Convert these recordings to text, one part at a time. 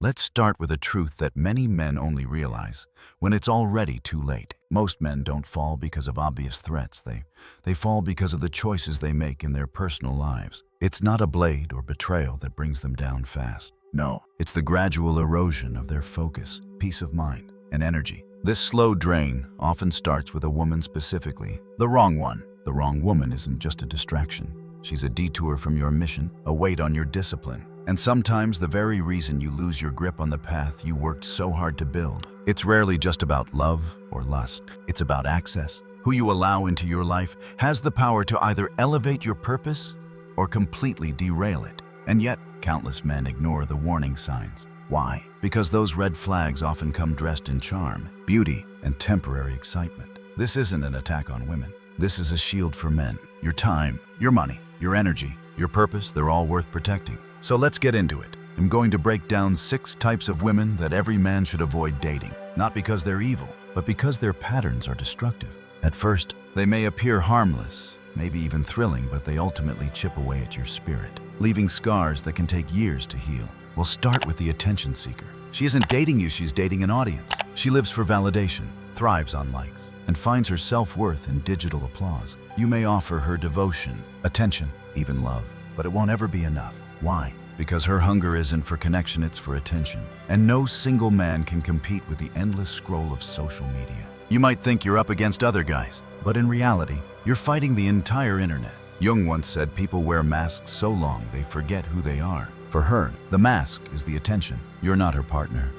Let's start with a truth that many men only realize when it's already too late. Most men don't fall because of obvious threats. They fall because of the choices they make in their personal lives. It's not a blade or betrayal that brings them down fast. No, it's the gradual erosion of their focus, peace of mind, and energy. This slow drain often starts with a woman specifically, the wrong one. The wrong woman isn't just a distraction. She's a detour from your mission, a weight on your discipline, and sometimes the very reason you lose your grip on the path you worked so hard to build. It's rarely just about love or lust. It's about access. Who you allow into your life has the power to either elevate your purpose or completely derail it. And yet, countless men ignore the warning signs. Why? Because those red flags often come dressed in charm, beauty, and temporary excitement. This isn't an attack on women. This is a shield for men. Your time, your money, your energy, your purpose, they're all worth protecting. So let's get into it. I'm going to break down 6 types of women that every man should avoid dating. Not because they're evil, but because their patterns are destructive. At first, they may appear harmless, maybe even thrilling, but they ultimately chip away at your spirit, leaving scars that can take years to heal. We'll start with the attention seeker. She isn't dating you, she's dating an audience. She lives for validation, thrives on likes, and finds her self-worth in digital applause. You may offer her devotion, attention, even love, but it won't ever be enough. Why? Because her hunger isn't for connection, it's for attention. And no single man can compete with the endless scroll of social media. You might think you're up against other guys, but in reality, you're fighting the entire internet. Jung once said people wear masks so long they forget who they are. For her, the mask is the attention. You're not her partner.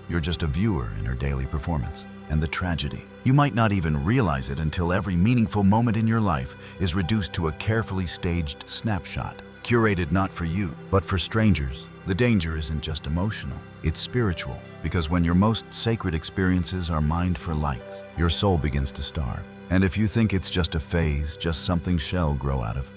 You're just a viewer in her daily performance. And the tragedy, you might not even realize it until every meaningful moment in your life is reduced to a carefully staged snapshot, curated not for you, but for strangers. The danger isn't just emotional, it's spiritual, because when your most sacred experiences are mined for likes, your soul begins to starve. And if you think it's just a phase, just something shall grow out of,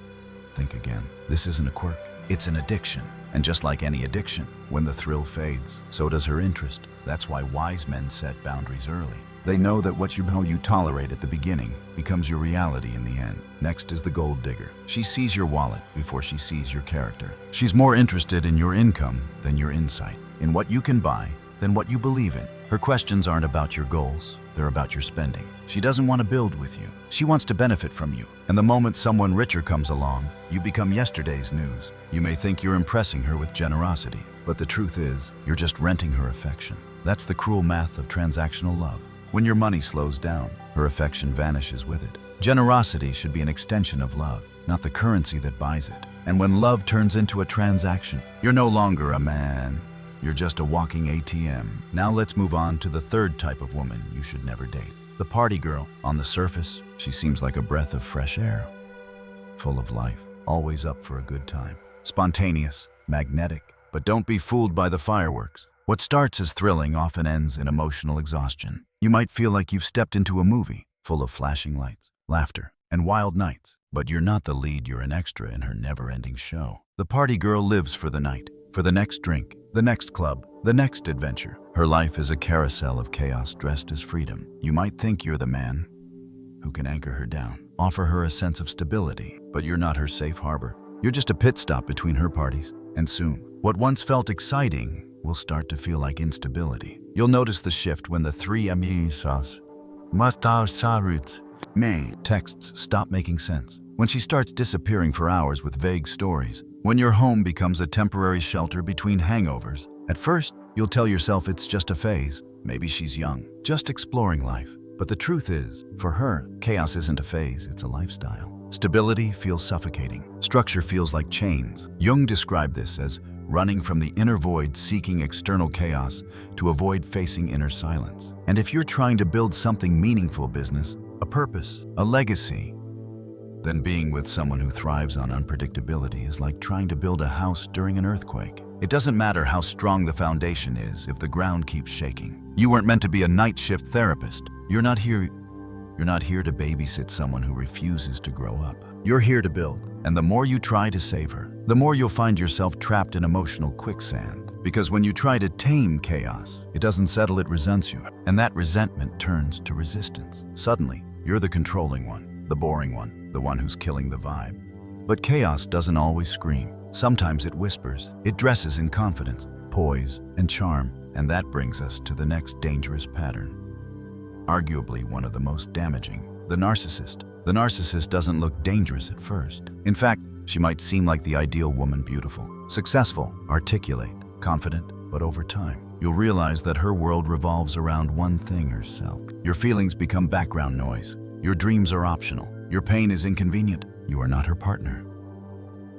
think again. This isn't a quirk, it's an addiction. And just like any addiction, when the thrill fades, so does her interest. That's why wise men set boundaries early. They know that what you tolerate at the beginning becomes your reality in the end. Next is the gold digger. She sees your wallet before she sees your character. She's more interested in your income than your insight, in what you can buy than what you believe in. Her questions aren't about your goals, they're about your spending. She doesn't want to build with you. She wants to benefit from you. And the moment someone richer comes along, you become yesterday's news. You may think you're impressing her with generosity, but the truth is, you're just renting her affection. That's the cruel math of transactional love. When your money slows down, her affection vanishes with it. Generosity should be an extension of love, not the currency that buys it. And when love turns into a transaction, you're no longer a man. You're just a walking ATM. Now let's move on to the 3rd type of woman you should never date. The party girl. On the surface, she seems like a breath of fresh air, full of life, always up for a good time. Spontaneous, magnetic, but don't be fooled by the fireworks. What starts as thrilling often ends in emotional exhaustion. You might feel like you've stepped into a movie full of flashing lights, laughter, and wild nights, but you're not the lead, you're an extra in her never-ending show. The party girl lives for the night, for the next drink, the next club, the next adventure. Her life is a carousel of chaos dressed as freedom. You might think you're the man who can anchor her down, offer her a sense of stability, but you're not her safe harbor. You're just a pit stop between her parties, and soon, what once felt exciting will start to feel like instability. You'll notice the shift when the 3 amisas texts stop making sense. When she starts disappearing for hours with vague stories. When your home becomes a temporary shelter between hangovers. At first, you'll tell yourself it's just a phase. Maybe she's young, just exploring life. But the truth is, for her, chaos isn't a phase, it's a lifestyle. Stability feels suffocating. Structure feels like chains. Jung described this as running from the inner void, seeking external chaos to avoid facing inner silence. And if you're trying to build something meaningful, business, a purpose, a legacy, then being with someone who thrives on unpredictability is like trying to build a house during an earthquake. It doesn't matter how strong the foundation is if the ground keeps shaking. You weren't meant to be a night shift therapist. You're not here to babysit someone who refuses to grow up. You're here to build. And the more you try to save her, the more you'll find yourself trapped in emotional quicksand. Because when you try to tame chaos, it doesn't settle, it resents you. And that resentment turns to resistance. Suddenly, you're the controlling one, the boring one, the one who's killing the vibe. But chaos doesn't always scream. Sometimes it whispers. It dresses in confidence, poise, and charm. And that brings us to the next dangerous pattern. Arguably one of the most damaging, the narcissist. The narcissist doesn't look dangerous at first. In fact, she might seem like the ideal woman, beautiful, successful, articulate, confident, but over time, you'll realize that her world revolves around one thing: herself. Your feelings become background noise. Your dreams are optional. Your pain is inconvenient. You are not her partner.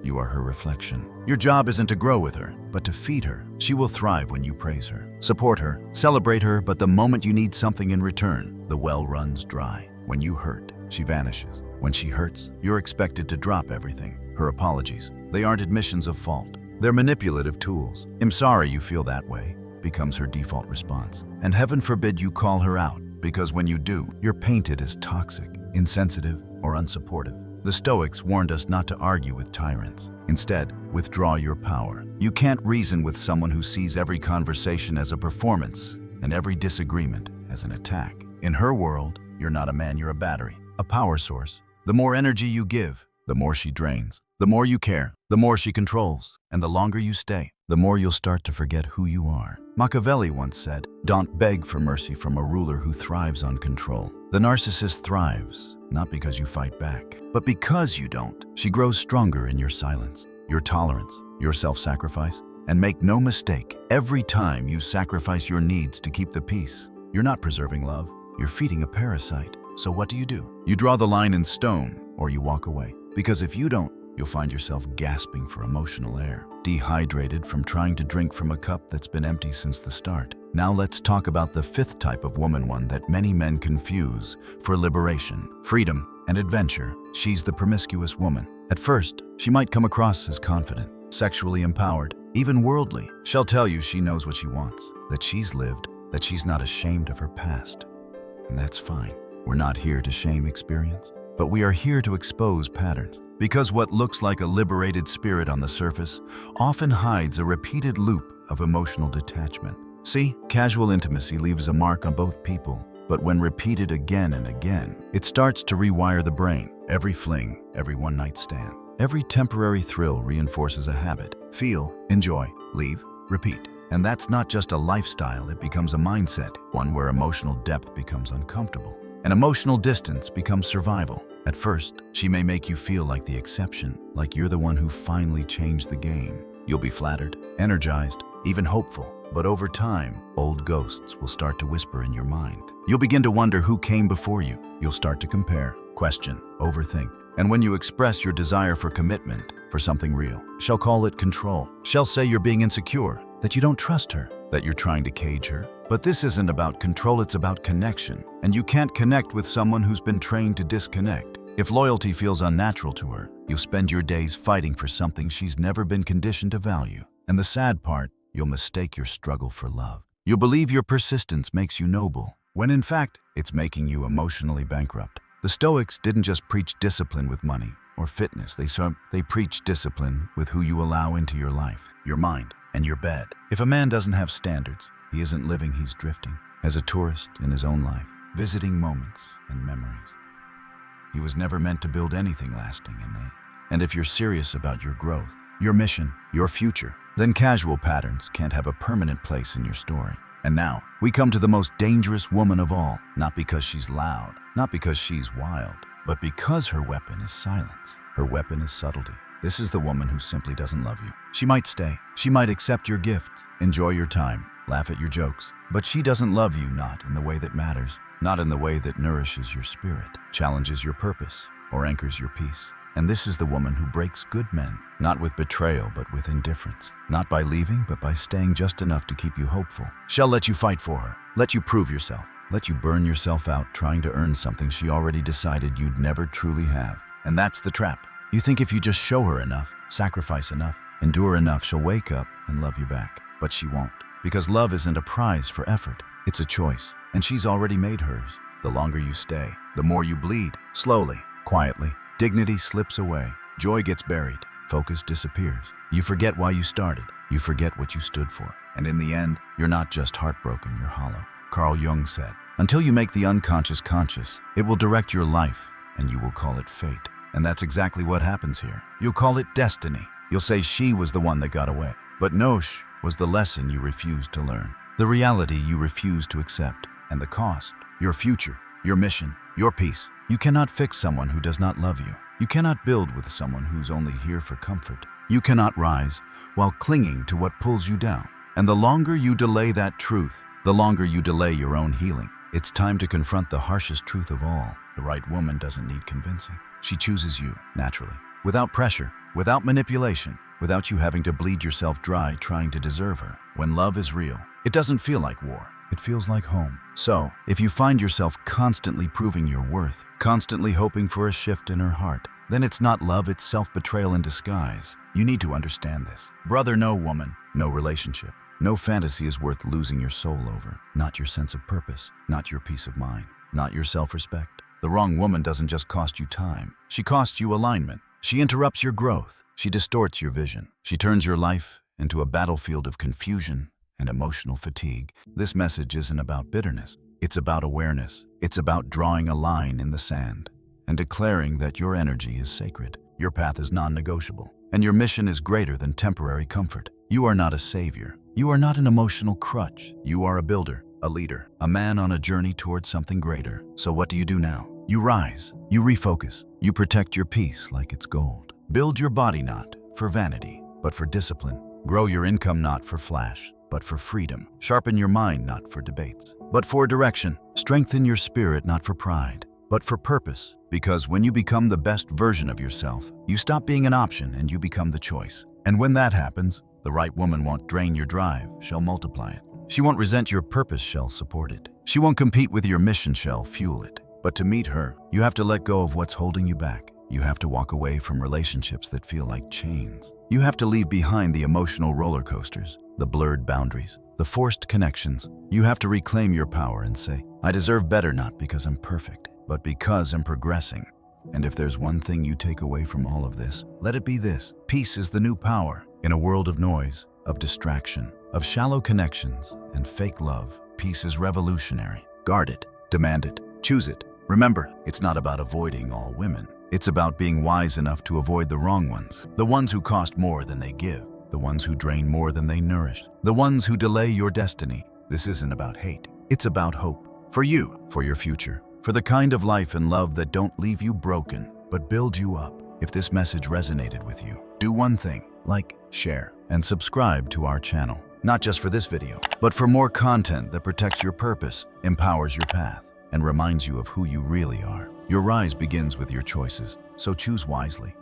You are her reflection. Your job isn't to grow with her, but to feed her. She will thrive when you praise her, support her, celebrate her, but the moment you need something in return, the well runs dry. When you hurt, she vanishes. When she hurts, you're expected to drop everything. Her apologies, they aren't admissions of fault. They're manipulative tools. "I'm sorry you feel that way," becomes her default response. And heaven forbid you call her out, because when you do, you're painted as toxic, insensitive, or unsupportive. The Stoics warned us not to argue with tyrants. Instead, withdraw your power. You can't reason with someone who sees every conversation as a performance and every disagreement as an attack. In her world, you're not a man, you're a battery, a power source. The more energy you give, the more she drains. The more you care, the more she controls. And the longer you stay, the more you'll start to forget who you are. Machiavelli once said, "Don't beg for mercy from a ruler who thrives on control." The narcissist thrives, not because you fight back, but because you don't. She grows stronger in your silence, your tolerance, your self-sacrifice. And make no mistake, every time you sacrifice your needs to keep the peace, you're not preserving love, you're feeding a parasite. So what do? You draw the line in stone, or you walk away. Because if you don't, you'll find yourself gasping for emotional air, dehydrated from trying to drink from a cup that's been empty since the start. Now let's talk about the fifth type of woman, one that many men confuse for liberation, freedom, and adventure. She's the promiscuous woman. At first, she might come across as confident, sexually empowered, even worldly. She'll tell you she knows what she wants, that she's lived, that she's not ashamed of her past. And that's fine. We're not here to shame experience, but we are here to expose patterns. Because what looks like a liberated spirit on the surface often hides a repeated loop of emotional detachment. See, casual intimacy leaves a mark on both people, but when repeated again and again, it starts to rewire the brain. Every fling, every one-night stand, every temporary thrill reinforces a habit. Feel, enjoy, leave, repeat. And that's not just a lifestyle, it becomes a mindset, one where emotional depth becomes uncomfortable, and emotional distance becomes survival. At first, she may make you feel like the exception, like you're the one who finally changed the game. You'll be flattered, energized, even hopeful. But over time, old ghosts will start to whisper in your mind. You'll begin to wonder who came before you. You'll start to compare, question, overthink. And when you express your desire for commitment, for something real, she'll call it control. She'll say you're being insecure, that you don't trust her, that you're trying to cage her. But this isn't about control, it's about connection. And you can't connect with someone who's been trained to disconnect. If loyalty feels unnatural to her, you'll spend your days fighting for something she's never been conditioned to value. And the sad part, you'll mistake your struggle for love. You'll believe your persistence makes you noble, when in fact, it's making you emotionally bankrupt. The Stoics didn't just preach discipline with money or fitness. They preach discipline with who you allow into your life, your mind, and your bed. If a man doesn't have standards, he isn't living, he's drifting, as a tourist in his own life, visiting moments and memories. He was never meant to build anything lasting in it. And if you're serious about your growth, your mission, your future, then casual patterns can't have a permanent place in your story. And now, we come to the most dangerous woman of all, not because she's loud, not because she's wild, but because her weapon is silence. Her weapon is subtlety. This is the woman who simply doesn't love you. She might stay, she might accept your gifts, enjoy your time, laugh at your jokes, but she doesn't love you, not in the way that matters, not in the way that nourishes your spirit, challenges your purpose, or anchors your peace. And this is the woman who breaks good men, not with betrayal, but with indifference. Not by leaving, but by staying just enough to keep you hopeful. She'll let you fight for her, let you prove yourself, let you burn yourself out trying to earn something she already decided you'd never truly have. And that's the trap. You think if you just show her enough, sacrifice enough, endure enough, she'll wake up and love you back. But she won't, because love isn't a prize for effort. It's a choice, and she's already made hers. The longer you stay, the more you bleed, slowly, quietly. Dignity slips away, joy gets buried, focus disappears. You forget why you started, you forget what you stood for. And in the end, you're not just heartbroken, you're hollow. Carl Jung said, "Until you make the unconscious conscious, it will direct your life, and you will call it fate." And that's exactly what happens here. You'll call it destiny. You'll say she was the one that got away. But no, was the lesson you refused to learn, the reality you refused to accept, and the cost, your future, your mission, your peace. You cannot fix someone who does not love you. You cannot build with someone who's only here for comfort. You cannot rise while clinging to what pulls you down. And the longer you delay that truth, the longer you delay your own healing. It's time to confront the harshest truth of all. The right woman doesn't need convincing. She chooses you, naturally, without pressure, without manipulation, without you having to bleed yourself dry trying to deserve her. When love is real, it doesn't feel like war. It feels like home. So, if you find yourself constantly proving your worth, constantly hoping for a shift in her heart, then it's not love, it's self-betrayal in disguise. You need to understand this. Brother, no woman, no relationship, no fantasy is worth losing your soul over. Not your sense of purpose, not your peace of mind, not your self-respect. The wrong woman doesn't just cost you time. She costs you alignment. She interrupts your growth. She distorts your vision. She turns your life into a battlefield of confusion and emotional fatigue. This message isn't about bitterness. It's about awareness. It's about drawing a line in the sand and declaring that your energy is sacred. Your path is non-negotiable, and your mission is greater than temporary comfort. You are not a savior. You are not an emotional crutch. You are a builder, a leader, a man on a journey towards something greater. So what do you do now? You rise. You refocus. You protect your peace like it's gold. Build your body not for vanity, but for discipline. Grow your income not for flash, but for freedom. Sharpen your mind not for debates, but for direction. Strengthen your spirit not for pride, but for purpose. Because when you become the best version of yourself, you stop being an option and you become the choice. And when that happens, the right woman won't drain your drive, she'll multiply it. She won't resent your purpose, she'll support it. She won't compete with your mission, she'll fuel it. But to meet her, you have to let go of what's holding you back. You have to walk away from relationships that feel like chains. You have to leave behind the emotional roller coasters, the blurred boundaries, the forced connections. You have to reclaim your power and say, I deserve better, not because I'm perfect, but because I'm progressing. And if there's one thing you take away from all of this, let it be this. Peace is the new power. In a world of noise, of distraction, of shallow connections, and fake love, peace is revolutionary. Guard it, demand it, choose it. Remember, it's not about avoiding all women. It's about being wise enough to avoid the wrong ones. The ones who cost more than they give. The ones who drain more than they nourish. The ones who delay your destiny. This isn't about hate. It's about hope. For you, for your future. For the kind of life and love that don't leave you broken, but build you up. If this message resonated with you, do one thing. Like, share, and subscribe to our channel. Not just for this video, but for more content that protects your purpose, empowers your path, and reminds you of who you really are. Your rise begins with your choices, so choose wisely.